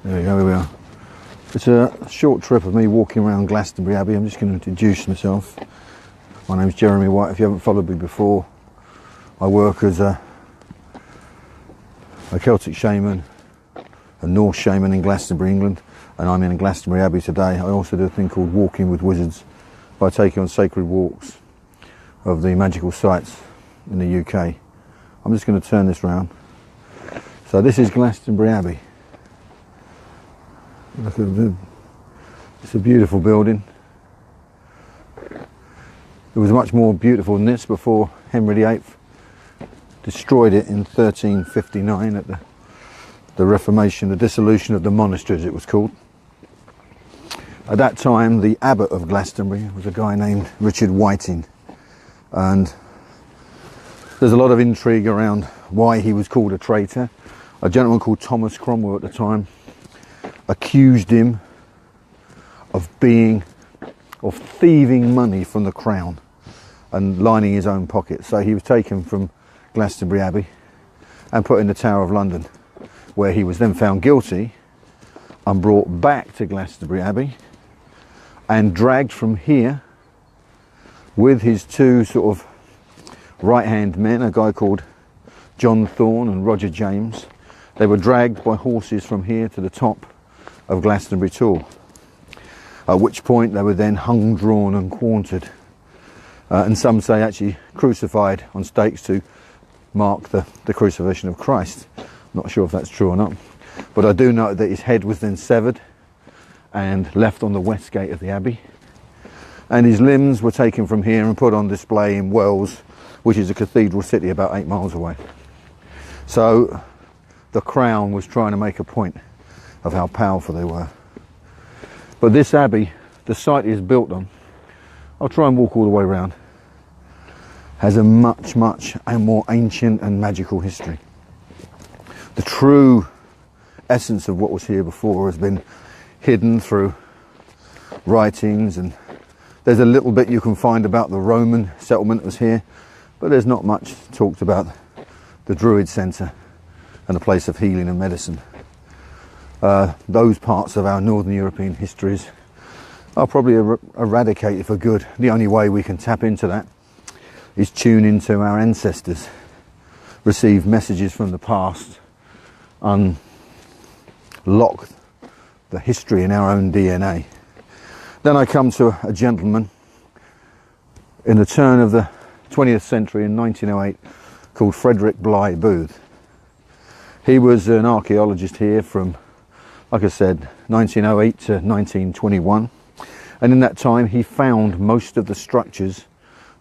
There we go, here we are. It's a short trip of me walking around Glastonbury Abbey. I'm just going to introduce myself. My name's Jeremy White. If you haven't followed me before, I work as a Celtic shaman, a Norse shaman in Glastonbury, England, and I'm in Glastonbury Abbey today. I also do a thing called Walking with Wizards by taking on sacred walks of the magical sites in the UK. I'm just going to turn this round. So this is Glastonbury Abbey. Look at it. It's a beautiful building. It was much more beautiful than this before Henry VIII destroyed it in 1359 at the Reformation, the dissolution of the monasteries it was called. At that time the abbot of Glastonbury was a guy named Richard Whiting, and there's a lot of intrigue around why he was called a traitor. A gentleman called Thomas Cromwell at the time accused him of thieving money from the crown and lining his own pockets. So he was taken from Glastonbury Abbey and put in the Tower of London, where he was then found guilty and brought back to Glastonbury Abbey and dragged from here with his two sort of right-hand men, a guy called John Thorne and Roger James. They were dragged by horses from here to the top of Glastonbury Tor, at which point they were then hung, drawn and quartered, and some say actually crucified on stakes to mark the crucifixion of Christ. Not sure if that's true or not, but I do know that his head was then severed and left on the west gate of the abbey, and his limbs were taken from here and put on display in Wells, which is a cathedral city about 8 miles away. So the crown was trying to make a point of how powerful they were. But this abbey, the site is built on, I'll try and walk all the way around, has a much and more ancient and magical history. The true essence of what was here before has been hidden through writings, and there's a little bit you can find about the Roman settlement that was here, but there's not much talked about the Druid centre and a place of healing and medicine. Those parts of our Northern European histories are probably eradicated for good. The only way we can tap into that is tune into our ancestors, receive messages from the past, unlock the history in our own DNA. Then I come to a gentleman in the turn of the 20th century in 1908 called Frederick Bligh Booth. He was an archaeologist here from, like I said, 1908 to 1921, and in that time he found most of the structures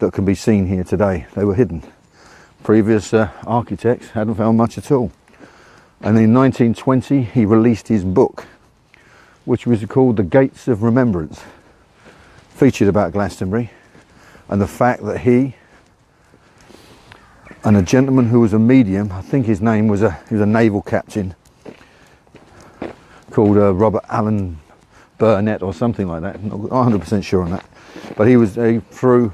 that can be seen here today. They were hidden. Previous architects hadn't found much at all. And in 1920 he released his book, which was called The Gates of Remembrance, featured about Glastonbury and the fact that he and a gentleman who was a medium, I think his name was he was a naval captain called Robert Allen Burnett or something like that, not 100% sure on that, but he was through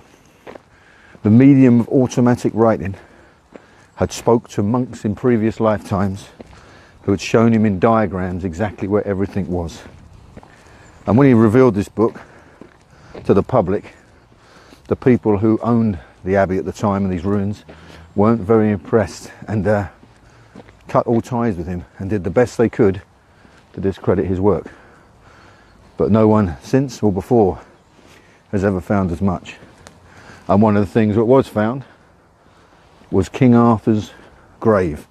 the medium of automatic writing had spoke to monks in previous lifetimes who had shown him in diagrams exactly where everything was. And when he revealed this book to the public, the people who owned the abbey at the time and these ruins weren't very impressed and cut all ties with him and did the best they could to discredit his work. But no one since or before has ever found as much. And one of the things that was found was King Arthur's grave.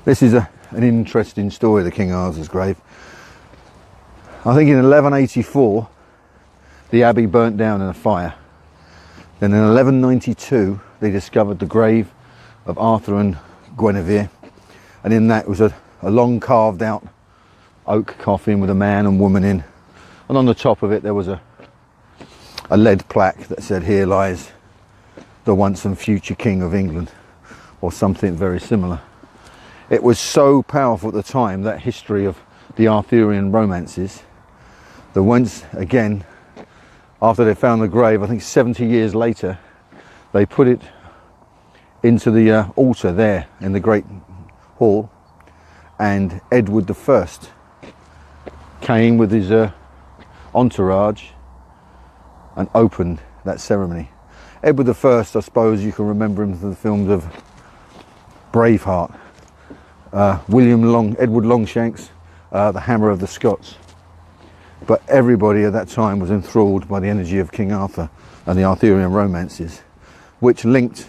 This is an interesting story, the King Arthur's grave. I think in 1184 the abbey burnt down in a fire. Then in 1192 they discovered the grave of Arthur and Guinevere, and in that was a long carved out oak coffin with a man and woman in, and on the top of it there was a lead plaque that said, "Here lies the once and future King of England," or something very similar. It was so powerful at the time, that history of the Arthurian romances, that once again, after they found the grave, I think 70 years later, they put it into the altar there in the Great Hall, and Edward I came with his entourage and opened that ceremony. Edward I, I suppose you can remember him from the films of Braveheart, Edward Longshanks, the Hammer of the Scots. But everybody at that time was enthralled by the energy of King Arthur and the Arthurian romances, which linked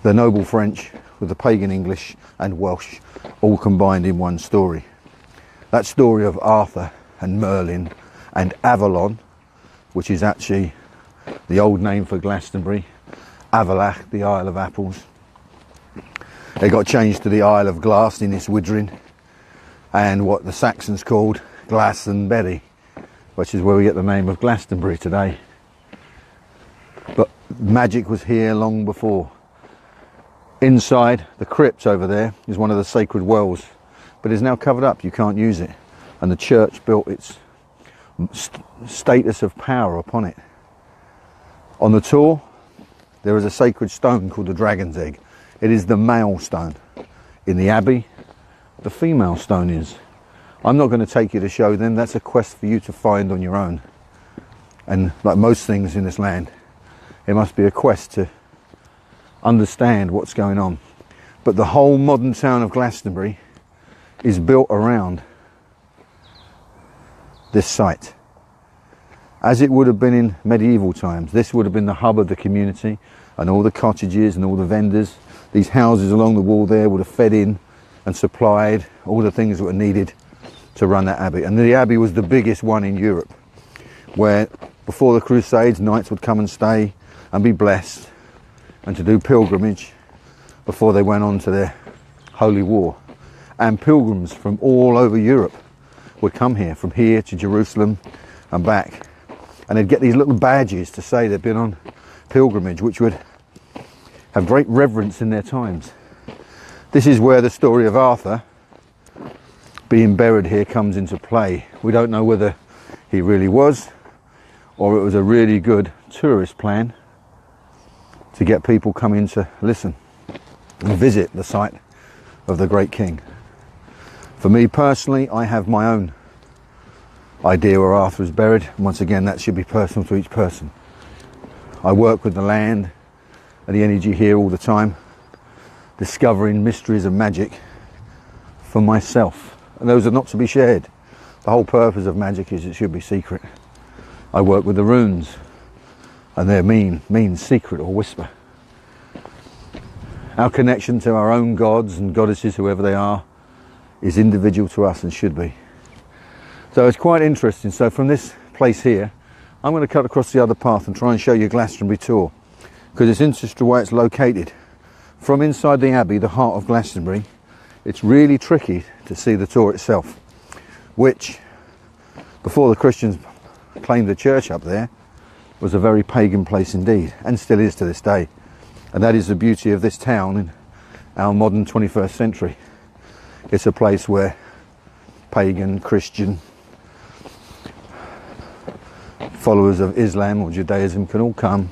the noble French with the pagan English and Welsh, all combined in one story. That story of Arthur and Merlin and Avalon, which is actually the old name for Glastonbury, Avalach, the Isle of Apples. It got changed to the Isle of Glass in Yswydrin, and what the Saxons called Glastonbury, which is where we get the name of Glastonbury today. But magic was here long before. Inside the crypt over there is one of the sacred wells, but it's now covered up, you can't use it, and the church built its status of power upon it. On the Tor there is a sacred stone called the Dragon's Egg. It is the male stone. In the Abbey, the female stone is. I'm not going to take you to show them, that's a quest for you to find on your own. And like most things in this land, it must be a quest to understand what's going on. But the whole modern town of Glastonbury is built around this site. As it would have been in medieval times, this would have been the hub of the community, and all the cottages and all the vendors. These houses along the wall there would have fed in and supplied all the things that were needed to run that abbey. And the abbey was the biggest one in Europe, where before the Crusades, knights would come and stay and be blessed and to do pilgrimage before they went on to their holy war. And pilgrims from all over Europe would come here, from here to Jerusalem and back, and they'd get these little badges to say they'd been on pilgrimage, which would have great reverence in their times. This is where the story of Arthur being buried here comes into play. We don't know whether he really was, or it was a really good tourist plan to get people coming to listen and visit the site of the great king. For me personally, I have my own idea where Arthur is buried. Once again, that should be personal to each person. I work with the land and the energy here all the time, discovering mysteries of magic for myself, and those are not to be shared. The whole purpose of magic is it should be secret. I work with the runes, and their means secret or whisper. Our connection to our own gods and goddesses, whoever they are, is individual to us and should be. So it's quite interesting. So from this place here, I'm going to cut across the other path and try and show you Glastonbury Tor, because it's interesting where it's located. From inside the Abbey, the heart of Glastonbury, it's really tricky to see the Tor itself, which, before the Christians claimed the church up there, was a very pagan place indeed, and still is to this day. And that is the beauty of this town in our modern 21st century. It's a place where pagan, Christian, followers of Islam or Judaism can all come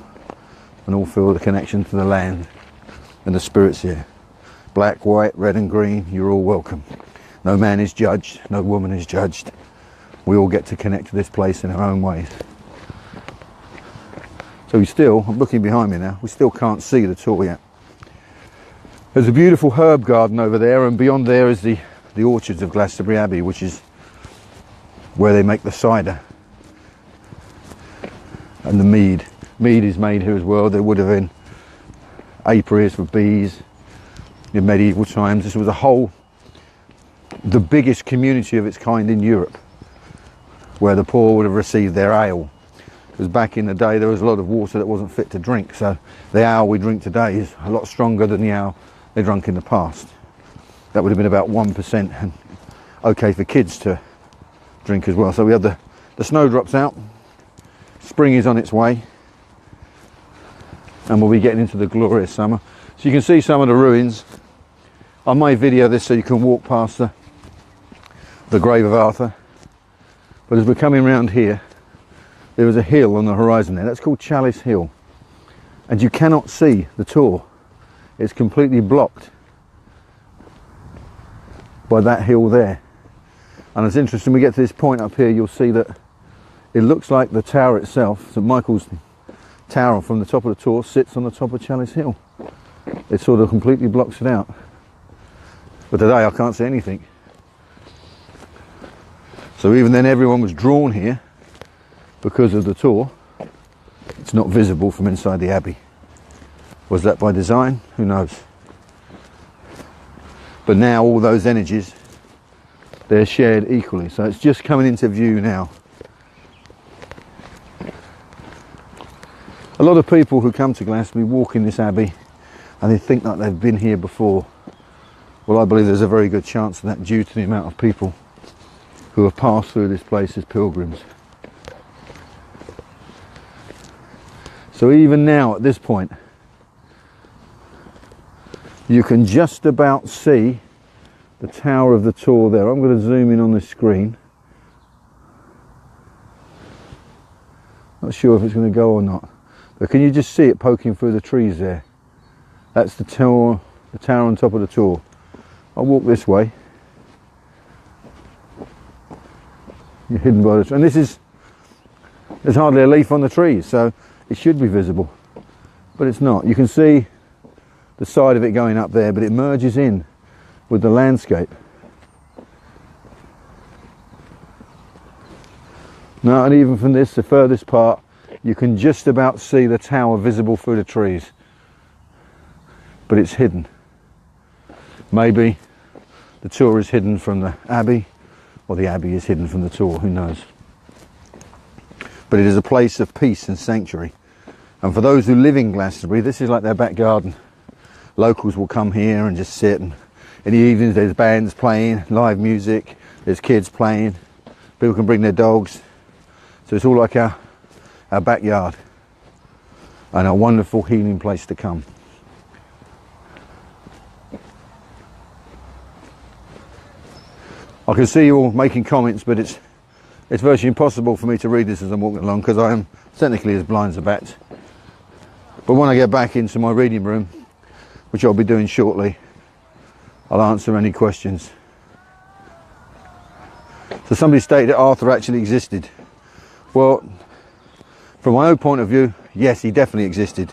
and all feel the connection to the land and the spirits here. Black, white, red and green, you're all welcome. No man is judged, no woman is judged. We all get to connect to this place in our own ways. So I'm looking behind me now, we still can't see the Tor yet. There's a beautiful herb garden over there, and beyond there is the orchards of Glastonbury Abbey, which is where they make the cider and the mead. Mead is made here as well. There would have been apiaries for bees in medieval times. This was the biggest community of its kind in Europe, where the poor would have received their ale. Because back in the day there was a lot of water that wasn't fit to drink, so the ale we drink today is a lot stronger than the ale they drank in the past. That would have been about 1%, and okay for kids to drink as well. So we have the snowdrops out, spring is on its way, and we'll be getting into the glorious summer. So you can see some of the ruins. I may video this so you can walk past the grave of Arthur. But as we're coming round here, there is a hill on the horizon there. That's called Chalice Hill. And you cannot see the Tor. It's completely blocked by that hill there. And it's interesting, we get to this point up here, you'll see that it looks like the tower itself, St Michael's Tower from the top of the Tor, sits on the top of Chalice Hill. It sort of completely blocks it out. But today I can't see anything. So even then everyone was drawn here because of the Tor. It's not visible from inside the Abbey. Was that by design? Who knows? But now all those energies, they're shared equally. So it's just coming into view now. A lot of people who come to Glastonbury walk in this Abbey and they think that they've been here before. Well, I believe there's a very good chance of that due to the amount of people who have passed through this place as pilgrims. So even now at this point, you can just about see the Tower of the Tor there. I'm going to zoom in on this screen. Not sure if it's going to go or not, but can you just see it poking through the trees there? That's the tower on top of the Tor. I'll walk this way. You're hidden by the tree, and there's hardly a leaf on the trees, so it should be visible, but it's not. You can see the side of it going up there, but it merges in with the landscape. Now, and even from this, the furthest part, you can just about see the tower visible through the trees, but it's hidden. Maybe the Tor is hidden from the Abbey, or the Abbey is hidden from the Tor, who knows. But it is a place of peace and sanctuary. And for those who live in Glastonbury, this is like their back garden. Locals will come here and just sit, and in the evenings there's bands playing, live music, there's kids playing, people can bring their dogs. So it's all like our backyard, and a wonderful healing place to come. I can see you all making comments, but it's virtually impossible for me to read this as I'm walking along because I am technically as blind as a bat. But when I get back into my reading room, which I'll be doing shortly, I'll answer any questions. So somebody stated that Arthur actually existed. Well, from my own point of view, yes, he definitely existed,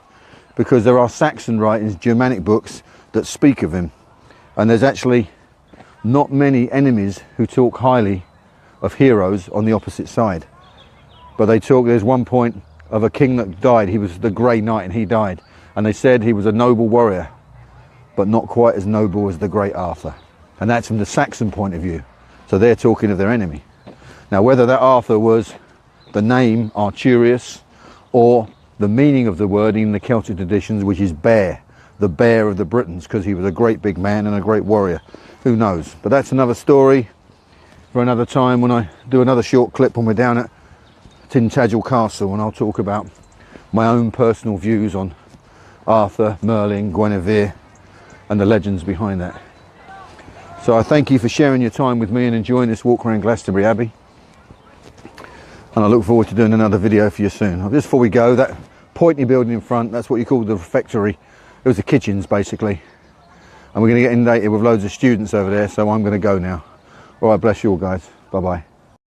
because there are Saxon writings, Germanic books that speak of him, and there's actually not many enemies who talk highly of heroes on the opposite side. But they talk, there's one point of a king that died, he was the Grey Knight and he died, and they said he was a noble warrior, but not quite as noble as the great Arthur. And that's from the Saxon point of view. So they're talking of their enemy. Now whether that Arthur was the name Arturius or the meaning of the word in the Celtic traditions, which is bear, the bear of the Britons, because he was a great big man and a great warrior, who knows. But that's another story for another time, when I do another short clip when we're down at Tintagel Castle, and I'll talk about my own personal views on Arthur, Merlin, Guinevere and the legends behind that. So I thank you for sharing your time with me and enjoying this walk around Glastonbury Abbey, and I look forward to doing another video for you soon. Just before we go, that pointy building in front, that's what you call the refectory. It was the kitchens basically, and we're going to get inundated with loads of students over there, so I'm going to go now. All right, bless you all guys, bye bye.